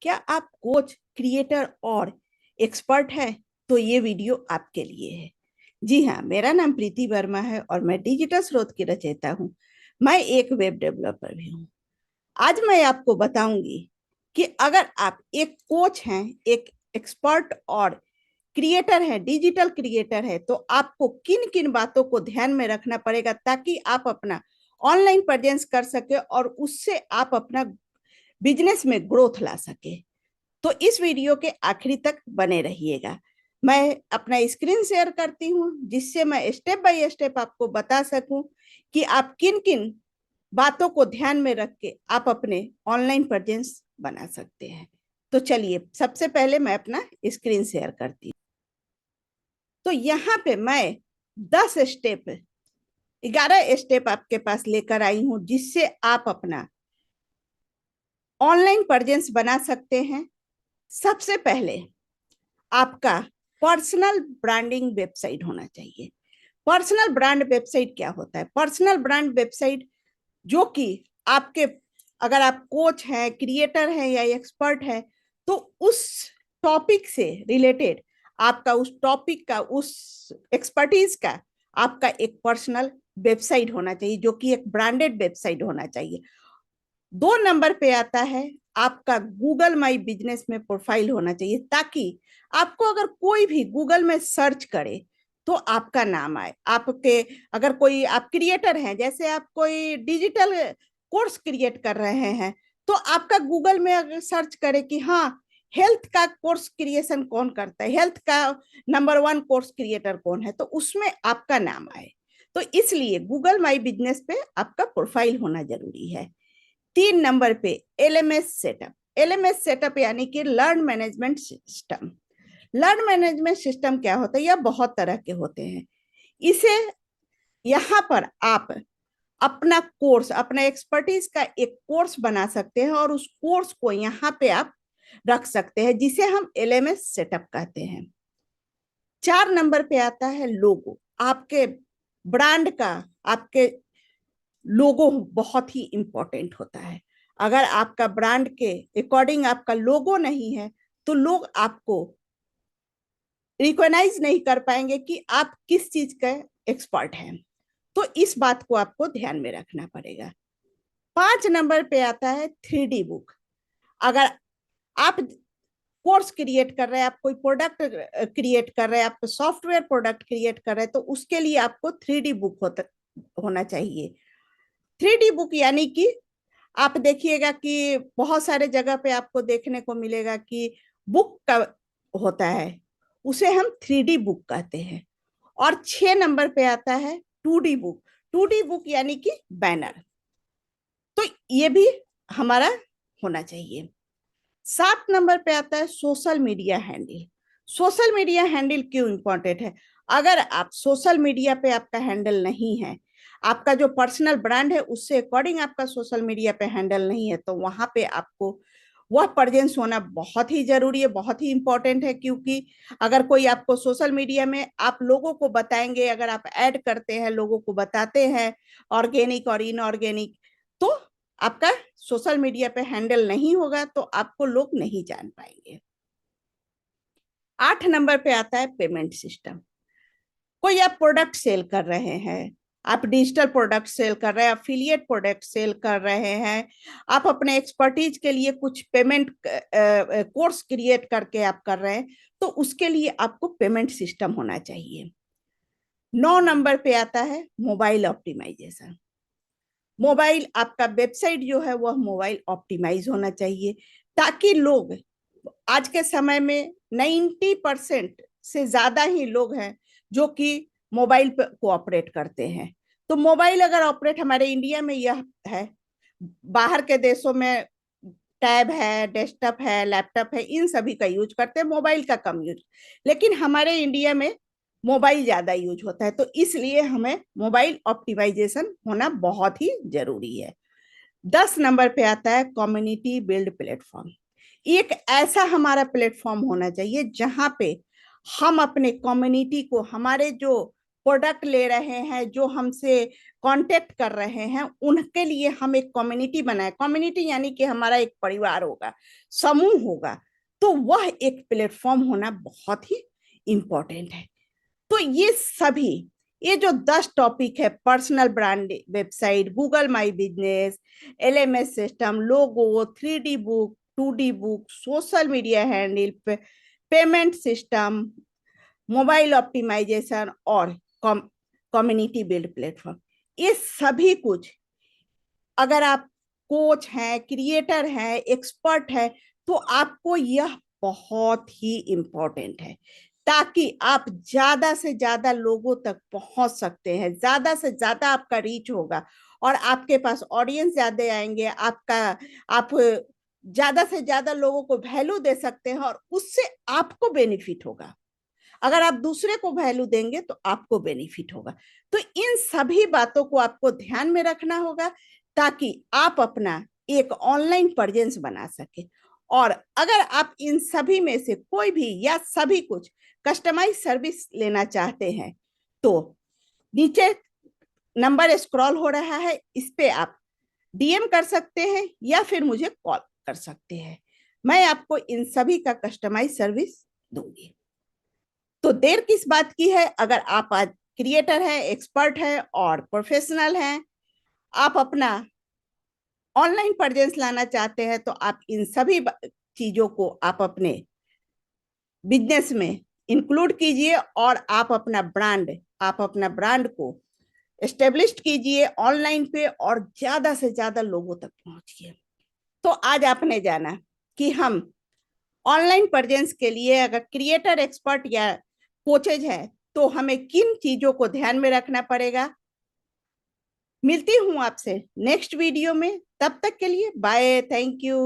क्या आप coach, creator और एक्सपर्ट हैं? तो ये वीडियो आपके लिए है। जी हाँ, मेरा नाम प्रीति वर्मा है और मैं डिजिटल स्रोत की रचयिता हूँ। मैं एक वेब डेवलपर भी हूँ। आज मैं आपको बताऊंगी कि अगर आप एक कोच हैं, एक एक्सपर्ट और क्रिएटर है, डिजिटल क्रिएटर है, तो आपको किन किन बातों को ध्यान में रखना पड़ेगा ताकि आप अपना ऑनलाइन प्रेजेंस कर सके और उससे आप अपना बिजनेस में ग्रोथ ला सके। तो इस वीडियो के आखिरी तक बने रहिएगा। मैं अपना स्क्रीन शेयर करती हूँ जिससे मैं स्टेप बाय स्टेप आपको बता सकूं कि आप किन किन बातों को ध्यान में रख के आप अपने ऑनलाइन प्रेजेंस बना सकते हैं। तो चलिए, सबसे पहले मैं अपना स्क्रीन शेयर करती हूँ। तो यहाँ पे मैं 10 स्टेप, 11 स्टेप आपके पास लेकर आई हूँ जिससे आप अपना ऑनलाइन प्रेजेंस बना सकते हैं। सबसे पहले आपका पर्सनल ब्रांडिंग वेबसाइट होना चाहिए। पर्सनल ब्रांड वेबसाइट क्या होता है? पर्सनल ब्रांड वेबसाइट जो कि आपके, अगर आप कोच हैं, क्रिएटर हैं या एक्सपर्ट हैं, तो उस टॉपिक से रिलेटेड आपका, उस टॉपिक का, उस एक्सपर्टीज का आपका एक पर्सनल वेबसाइट होना चाहिए जो कि एक ब्रांडेड वेबसाइट होना चाहिए। 2 नंबर पे आता है आपका गूगल माई बिजनेस में प्रोफाइल होना चाहिए ताकि आपको अगर कोई भी गूगल में सर्च करे तो आपका नाम आए। आपके, अगर कोई आप क्रिएटर हैं, जैसे आप कोई डिजिटल कोर्स क्रिएट कर रहे हैं, तो आपका गूगल में अगर सर्च करे कि हाँ, हेल्थ का कोर्स क्रिएशन कौन करता है, हेल्थ का नंबर 1 कोर्स क्रिएटर कौन है, तो उसमें आपका नाम आए। तो इसलिए गूगल माई बिजनेस पे आपका प्रोफाइल होना जरूरी है। 3 नंबर पे एलएमएस सेटअप। एलएमएस सेटअप यानी कि learn management system. Learn management system क्या होता है? यह बहुत तरह के होते हैं। इसे, यहाँ पर आप अपना कोर्स, अपना एक्सपर्टीज का एक कोर्स बना सकते हैं और उस कोर्स को यहाँ पे आप रख सकते हैं जिसे हम एलएमएस सेटअप कहते हैं। 4 नंबर पे आता है लोगो। आपके ब्रांड का, आपके लोगो बहुत ही इंपॉर्टेंट होता है। अगर आपका ब्रांड के अकॉर्डिंग आपका लोगो नहीं है तो लोग आपको रिकॉग्नाइज नहीं कर पाएंगे कि आप किस चीज का एक्सपर्ट हैं। तो इस बात को आपको ध्यान में रखना पड़ेगा। 5 नंबर पे आता है 3D बुक। अगर आप कोर्स क्रिएट कर रहे हैं, आप कोई प्रोडक्ट क्रिएट कर रहे हैं, आप सॉफ्टवेयर प्रोडक्ट क्रिएट कर रहे हैं, तो उसके लिए आपको 3D बुक होना चाहिए। 3D बुक यानी कि आप देखिएगा कि बहुत सारे जगह पे आपको देखने को मिलेगा कि बुक का होता है, उसे हम 3D बुक कहते हैं। और 6 नंबर पे आता है 2D बुक। 2D बुक यानी कि बैनर, तो ये भी हमारा होना चाहिए। 7 नंबर पे आता है social media handle. Social media handle क्यों इंपॉर्टेंट है? अगर आप सोशल मीडिया पे आपका हैंडल नहीं है, आपका जो पर्सनल ब्रांड है उससे अकॉर्डिंग आपका सोशल मीडिया पे हैंडल नहीं है, तो वहां पे आपको वह प्रेजेंस होना बहुत ही जरूरी है, बहुत ही इंपॉर्टेंट है। क्योंकि अगर कोई आपको सोशल मीडिया में आप लोगों को बताएंगे, अगर आप ऐड करते हैं, लोगों को बताते हैं ऑर्गेनिक और इनऑर्गेनिक, तो आपका सोशल मीडिया पे हैंडल नहीं होगा तो आपको लोग नहीं जान पाएंगे। 8 नंबर पे आता है पेमेंट सिस्टम। कोई आप प्रोडक्ट सेल कर रहे हैं, आप डिजिटल प्रोडक्ट सेल कर रहे हैं, अफिलिएट प्रोडक्ट सेल कर रहे हैं, आप अपने एक्सपर्टीज के लिए कुछ पेमेंट कोर्स क्रिएट करके आप कर रहे हैं, तो उसके लिए आपको पेमेंट सिस्टम होना चाहिए। 9 नंबर पे आता है मोबाइल ऑप्टिमाइजेशन। मोबाइल, आपका वेबसाइट जो है वह मोबाइल ऑप्टिमाइज होना चाहिए ताकि लोग, आज के समय में 90% से ज्यादा ही लोग हैं जो कि मोबाइल को ऑपरेट करते हैं। तो मोबाइल अगर ऑपरेट, हमारे इंडिया में यह है, बाहर के देशों में टैब है, डेस्कटॉप है, लैपटॉप है, इन सभी का यूज करते हैं, मोबाइल का कम यूज। लेकिन हमारे इंडिया में मोबाइल ज्यादा यूज होता है, तो इसलिए हमें मोबाइल ऑप्टिमाइजेशन होना बहुत ही जरूरी है। 10 नंबर पे आता है कम्युनिटी बिल्ड प्लेटफॉर्म। एक ऐसा हमारा प्लेटफॉर्म होना चाहिए जहां पे हम अपने कम्युनिटी को, हमारे जो प्रोडक्ट ले रहे हैं, जो हमसे कांटेक्ट कर रहे हैं, उनके लिए हम एक कम्युनिटी बनाए। कम्युनिटी यानी कि हमारा एक परिवार होगा, समूह होगा, तो वह एक प्लेटफॉर्म होना बहुत ही इंपॉर्टेंट है। तो ये जो 10 टॉपिक है, personal brand website, Google my business, LMS system, logo, 3D book, 2D book, social media handle, payment system, mobile optimisation और कम्युनिटी बिल्ड प्लेटफॉर्म, ये सभी कुछ अगर आप कोच हैं, क्रिएटर हैं, एक्सपर्ट है, तो आपको यह बहुत ही इंपॉर्टेंट है, ताकि आप ज्यादा से ज्यादा लोगों तक पहुंच सकते हैं, ज्यादा से ज्यादा आपका रीच होगा और आपके पास ऑडियंस ज्यादा आएंगे, आप ज्यादा से ज्यादा लोगों को वैल्यू दे सकते हैं और उससे आपको बेनिफिट होगा। अगर आप दूसरे को वैल्यू देंगे तो आपको बेनिफिट होगा। तो इन सभी बातों को आपको ध्यान में रखना होगा, ताकि आप अपना एक ऑनलाइन प्रेजेंस बना सके। और अगर आप इन सभी में से कोई भी या सभी कुछ कस्टमाइज सर्विस लेना चाहते हैं, तो नीचे नंबर स्क्रॉल हो रहा है, इस पे आप DM कर सकते हैं या फिर मुझे कॉल कर सकते हैं। मैं आपको इन सभी का कस्टमाइज सर्विस दूंगी। तो देर किस बात की है? अगर आप आज क्रिएटर है, एक्सपर्ट है और प्रोफेशनल हैं, आप अपना ऑनलाइन प्रेजेंस लाना चाहते हैं, तो आप इन सभी चीजों को आप अपने बिजनेस में इंक्लूड कीजिए और आप अपना ब्रांड को एस्टेब्लिश कीजिए ऑनलाइन पे और ज्यादा से ज्यादा लोगों तक पहुंचिए। तो आज आपने जाना कि हम ऑनलाइन प्रेजेंस के लिए अगर क्रिएटर, एक्सपर्ट या कोचेज है, तो हमें किन चीजों को ध्यान में रखना पड़ेगा। मिलती हूं आपसे नेक्स्ट वीडियो में, तब तक के लिए बाय, थैंक यू।